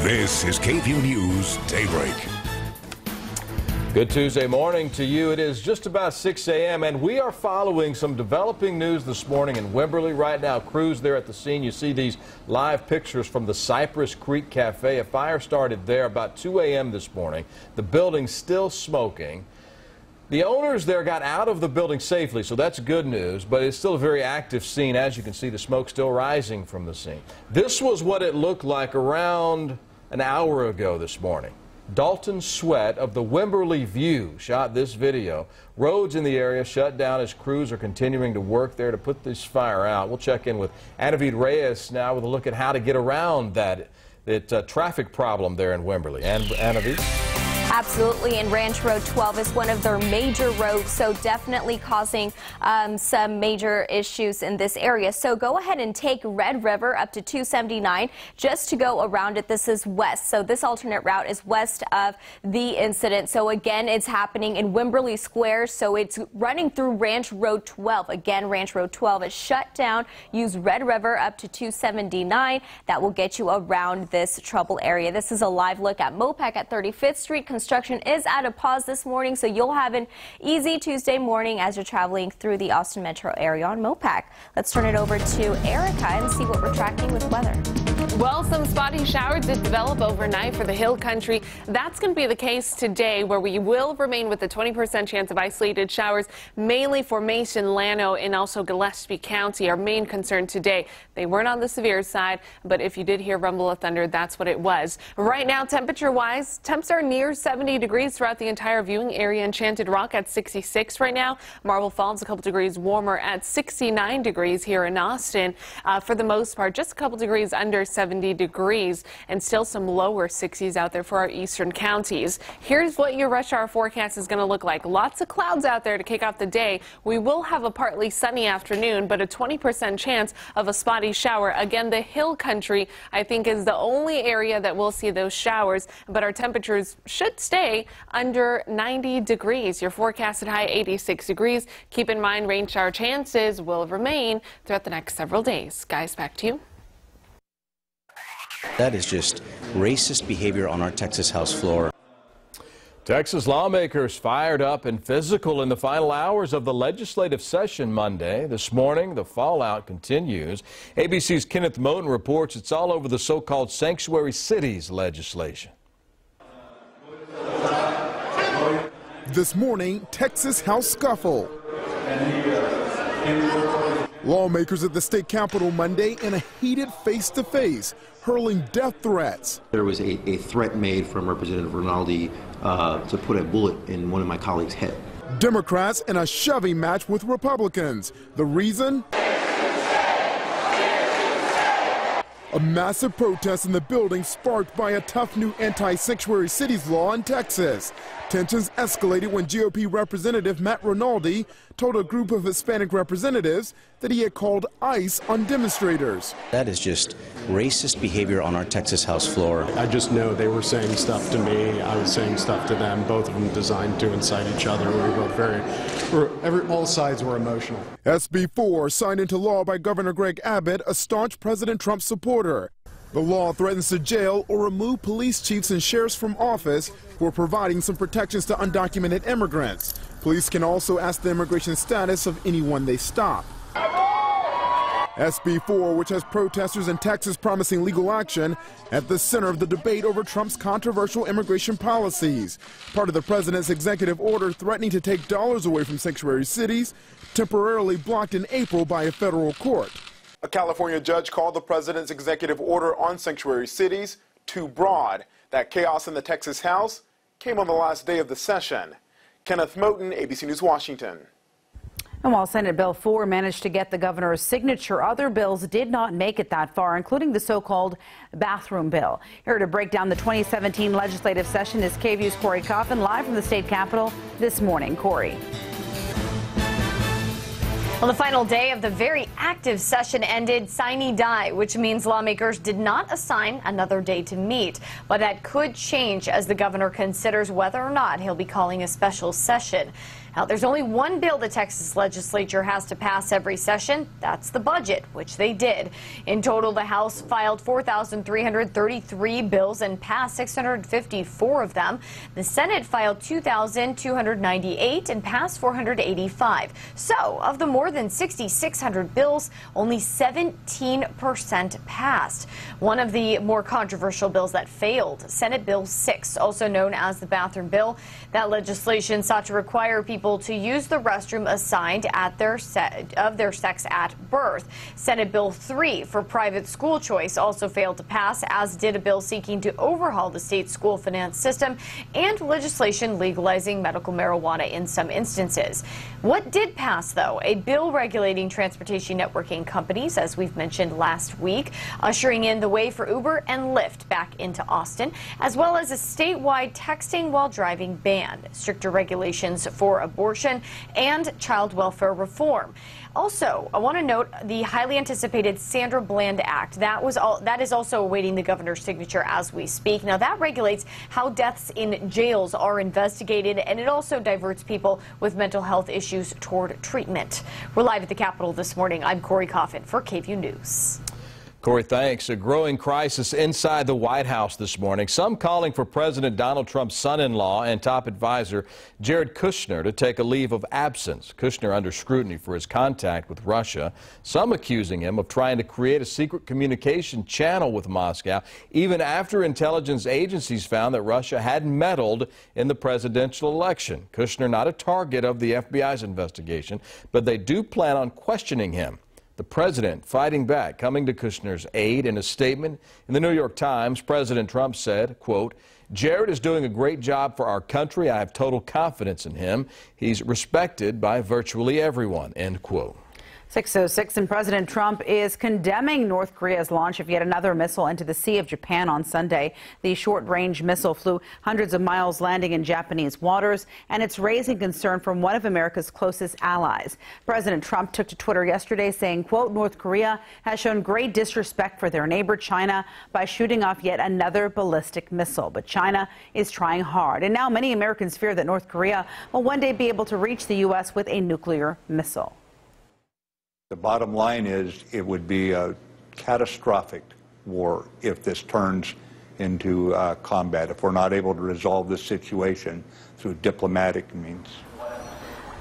This is KVUE News Daybreak. Good Tuesday morning to you. It is just about 6 a.m. and we are following some developing news this morning in Wimberley. Right now, crews there at the scene. You see these live pictures from the Cypress Creek Cafe. A fire started there about 2 a.m. this morning. The building's still smoking. The owners there got out of the building safely, so that's good news, but it's still a very active scene. As you can see, the smoke still rising from the scene. This was what it looked like around an hour ago this morning. Dalton Sweat of the Wimberley View shot this video. Roads in the area shut down as crews are continuing to work there to put this fire out. We'll check in with Anavid Reyes now with a look at how to get around that traffic problem there in Wimberley. And Anavid? Absolutely, and Ranch Road 12 is one of their major roads, so definitely causing some major issues in this area. So go ahead and take Red River up to 279 just to go around it. This is west, so this alternate route is west of the incident. So again, it's happening in Wimberley Square, so it's running through Ranch Road 12. Again, Ranch Road 12 is shut down. Use Red River up to 279. That will get you around this trouble area. This is a live look at Mopac at 35th Street. Construction is at a pause this morning, so you'll have an easy Tuesday morning as you're traveling through the Austin metro area on Mopac. Let's turn it over to Erica and see what we're tracking with weather. Well, some spotty showers did develop overnight for the hill country. That's going to be the case today, where we will remain with a 20% chance of isolated showers, mainly formation Llano and also Gillespie County. Our main concern today, they weren't on the severe side, but if you did hear rumble of thunder, that's what it was. Right now, temperature-wise, temps are near 70 degrees throughout the entire viewing area. Enchanted Rock at 66 right now. Marble Falls a couple degrees warmer at 69 degrees here in Austin. For the most part, just a couple degrees under 70 degrees, and still some lower 60s out there for our eastern counties. Here's what your rush hour forecast is going to look like. Lots of clouds out there to kick off the day. We will have a partly sunny afternoon, but a 20% chance of a spotty shower. Again, the hill country, I think, is the only area that will see those showers, but our temperatures should stay under 90 degrees. Your forecasted high 86 degrees. Keep in mind, rain shower chances will remain throughout the next several days. Guys, back to you. That is just racist behavior on our Texas House floor. Texas lawmakers fired up and physical in the final hours of the legislative session Monday. This morning, the fallout continues. ABC's Kenneth Moten reports it's all over the so-called sanctuary cities legislation. This morning, Texas House scuffle. Lawmakers at the state capitol Monday in a heated face-to-face, hurling death threats. There was a threat made from Representative Rinaldi to put a bullet in one of my colleagues' head. Democrats in a shoving match with Republicans. The reason? A massive protest in the building sparked by a tough new anti-sanctuary cities law in Texas. Tensions escalated when GOP Representative Matt Rinaldi told a group of Hispanic representatives that he had called ICE on demonstrators. That is just racist behavior on our Texas House floor. I just know they were saying stuff to me. I was saying stuff to them, both of them designed to incite each other. We were both all sides were emotional. SB 4 signed into law by Governor Greg Abbott, a staunch President Trump supporter. The law threatens to jail or remove police chiefs and sheriffs from office for providing some protections to undocumented immigrants. Police can also ask the immigration status of anyone they stop. SB 4, which has protesters in Texas promising legal action, at the center of the debate over Trump's controversial immigration policies. Part of the president's executive order threatening to take dollars away from sanctuary cities, temporarily blocked in April by a federal court. A California judge called the president's executive order on sanctuary cities too broad. That chaos in the Texas House came on the last day of the session. Kenneth Moten, ABC News, Washington. And while Senate Bill 4 managed to get the governor's signature, other bills did not make it that far, including the so-called bathroom bill. Here to break down the 2017 legislative session is KVUE's Corey Coffin, live from the state capitol this morning. Corey. Well, the final day of the very active session ended sine die, which means lawmakers did not assign another day to meet. But that could change as the governor considers whether or not he'll be calling a special session. Now, there's only one bill the Texas legislature has to pass every session. That's the budget, which they did. In total, the House filed 4,333 bills and passed 654 of them. The Senate filed 2,298 and passed 485. So, of the more than 6,600 bills, only 17% passed. One of the more controversial bills that failed, Senate Bill 6, also known as the bathroom bill. That legislation sought to require people to use the restroom assigned at their sex at birth. Senate Bill 3 for private school choice also failed to pass, as did a bill seeking to overhaul the state school finance system and legislation legalizing medical marijuana in some instances. What did pass, though? A bill regulating transportation networking companies, as we've mentioned last week, ushering in the way for Uber and Lyft back into Austin, as well as a statewide texting while driving ban, stricter regulations for abortion, and child welfare reform. Also, I want to note the highly anticipated Sandra Bland Act. That is also awaiting the governor's signature as we speak. Now, that regulates how deaths in jails are investigated, and it also diverts people with mental health issues toward treatment. We're live at the Capitol this morning. I'm Corey Coffin for KVUE News. Corey, thanks. A growing crisis inside the White House this morning. Some calling for President Donald Trump's son-in-law and top advisor Jared Kushner to take a leave of absence. Kushner under scrutiny for his contact with Russia. Some accusing him of trying to create a secret communication channel with Moscow, even after intelligence agencies found that Russia had meddled in the presidential election. Kushner not a target of the FBI's investigation, but they do plan on questioning him. The president fighting back, coming to Kushner's aid. In a statement in the New York Times, President Trump said, quote, "Jared is doing a great job for our country. I have total confidence in him. He's respected by virtually everyone," end quote. 6:06, and President Trump is condemning North Korea's launch of yet another missile into the Sea of Japan on Sunday. The short-range missile flew hundreds of miles, landing in Japanese waters, and it's raising concern from one of America's closest allies. President Trump took to Twitter yesterday saying, quote, "North Korea has shown great disrespect for their neighbor China by shooting off yet another ballistic missile. But China is trying hard." And now many Americans fear that North Korea will one day be able to reach the U.S. with a nuclear missile. The bottom line is it would be a catastrophic war if this turns into combat, if we're not able to resolve this situation through diplomatic means.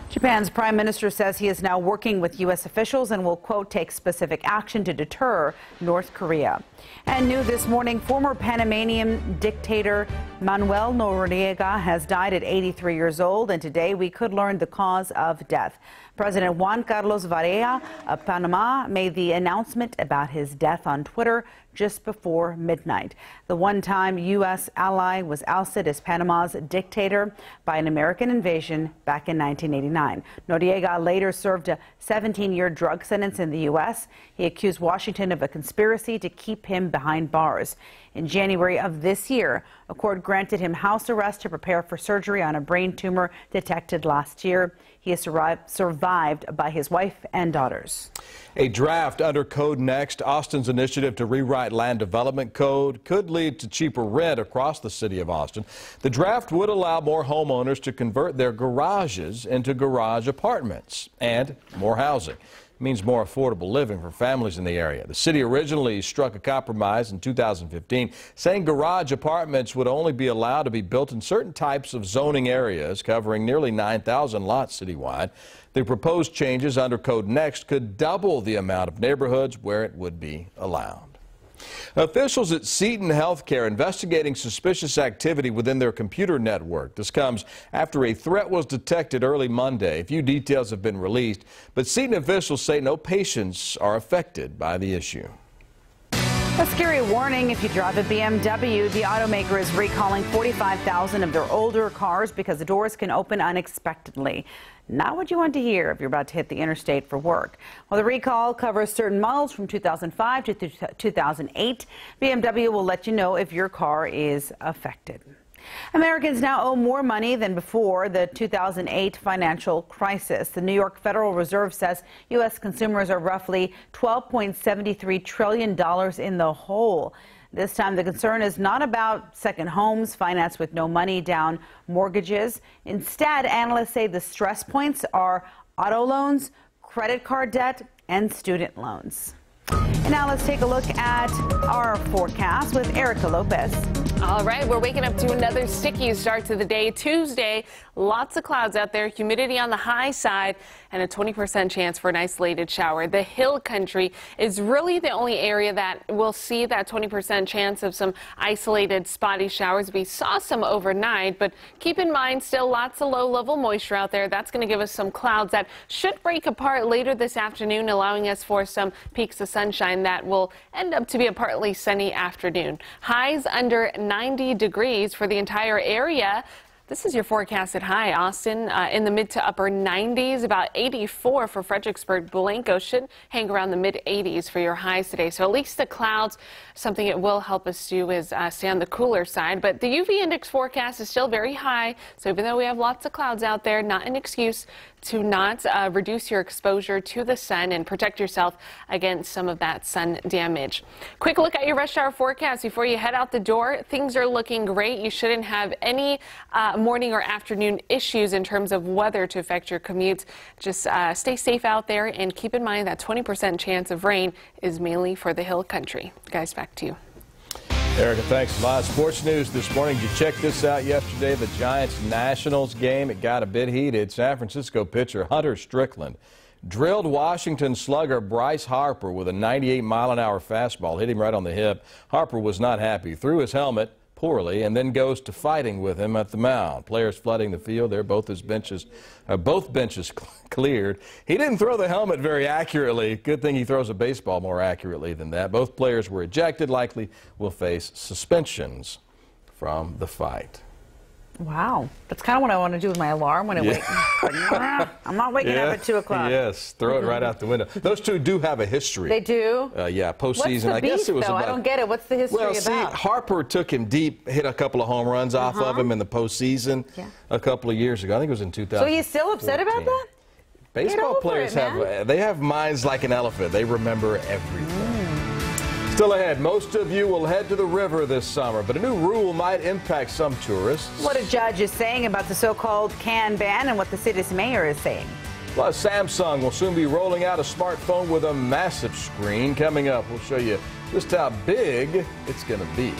Japan's prime minister says he is now working with U.S. officials and will, quote, take specific action to deter North Korea. And new this morning, former Panamanian dictator Manuel Noriega has died at 83 years old, and today we could learn the cause of death. President Juan Carlos Varela of Panama made the announcement about his death on Twitter just before midnight. The one-time U.S. ally was ousted as Panama's dictator by an American invasion back in 1989. Noriega later served a 17-year drug sentence in the U.S. He accused Washington of a conspiracy to keep him behind bars. In January of this year, a court granted him house arrest to prepare for surgery on a brain tumor detected last year. He is survived by his wife and daughters. A draft under Code Next, Austin's initiative to rewrite land development code, could lead to cheaper rent across the city of Austin. The draft would allow more homeowners to convert their garages into garage apartments and more housing. It means more affordable living for families in the area. The city originally struck a compromise in 2015, saying garage apartments would only be allowed to be built in certain types of zoning areas, covering nearly 9,000 lots citywide. The proposed changes under Code Next could double the amount of neighborhoods where it would be allowed. Officials at Seton Healthcare investigating suspicious activity within their computer network. This comes after a threat was detected early Monday. A few details have been released, but Seton officials say no patients are affected by the issue. A scary warning if you drive a BMW. The automaker is recalling 45,000 of their older cars because the doors can open unexpectedly. Not what you want to hear if you're about to hit the interstate for work. Well, the recall covers certain models from 2005 to 2008. BMW will let you know if your car is affected. Americans now owe more money than before the 2008 financial crisis. The New York Federal Reserve says U.S. consumers are roughly $12.73 trillion in the hole. This time the concern is not about second homes financed with no money down mortgages. Instead, analysts say the stress points are auto loans, credit card debt, and student loans. And now let's take a look at our forecast with Erica Lopez. All right, we're waking up to another sticky start to the day. Tuesday, lots of clouds out there, humidity on the high side, and a 20% chance for an isolated shower. The hill country is really the only area that will see that 20% chance of some isolated spotty showers. We saw some overnight, but keep in mind still lots of low-level moisture out there. That's going to give us some clouds that should break apart later this afternoon, allowing us for some peaks of sunshine that will end up to be a partly sunny afternoon. Highs under 90 degrees for the entire area. This is your forecasted high. Austin in the mid to upper 90s, about 84 for Fredericksburg. Blanco should hang around the mid 80s for your highs today. So at least the clouds, something it will help us do is stay on the cooler side. But the UV index forecast is still very high. So even though we have lots of clouds out there, not an excuse to not reduce your exposure to the sun and protect yourself against some of that sun damage. Quick look at your rush hour forecast before you head out the door. Things are looking great. You shouldn't have any morning or afternoon issues in terms of weather to affect your commutes. Just stay safe out there and keep in mind that 20% chance of rain is mainly for the hill country. Guys, back to you. Erica, thanks a lot. Sports news this morning. Did you check this out yesterday? The Giants-Nationals game. It got a bit heated. San Francisco pitcher Hunter Strickland drilled Washington slugger Bryce Harper with a 98-mile-an-hour fastball. Hit him right on the hip. Harper was not happy. Threw his helmet poorly and then goes to fighting with him at the mound. Players flooding the field there. Both benches cleared. He didn't throw the helmet very accurately. Good thing he throws a baseball more accurately than that. Both players were ejected. Likely will face suspensions from the fight. Wow. That's kind of what I want to do with my alarm when I wake up. I'm not waking up at 2 o'clock. Yes, throw it right out the window. Those two do have a history. They do? Yeah, postseason. What's the I guess it was though? about, I don't get it. What's the history about? Well, see, Harper took him deep, hit a couple of home runs off of him in the postseason a couple of years ago. I think it was in 2000. So he's still upset about that? Baseball players have minds like an elephant. They remember everything. Still ahead, most of you will head to the river this summer, but a new rule might impact some tourists. What a judge is saying about the so-called can ban and what the city's mayor is saying. Plus, Samsung will soon be rolling out a smartphone with a massive screen. Coming up, we'll show you just how big it's going to be.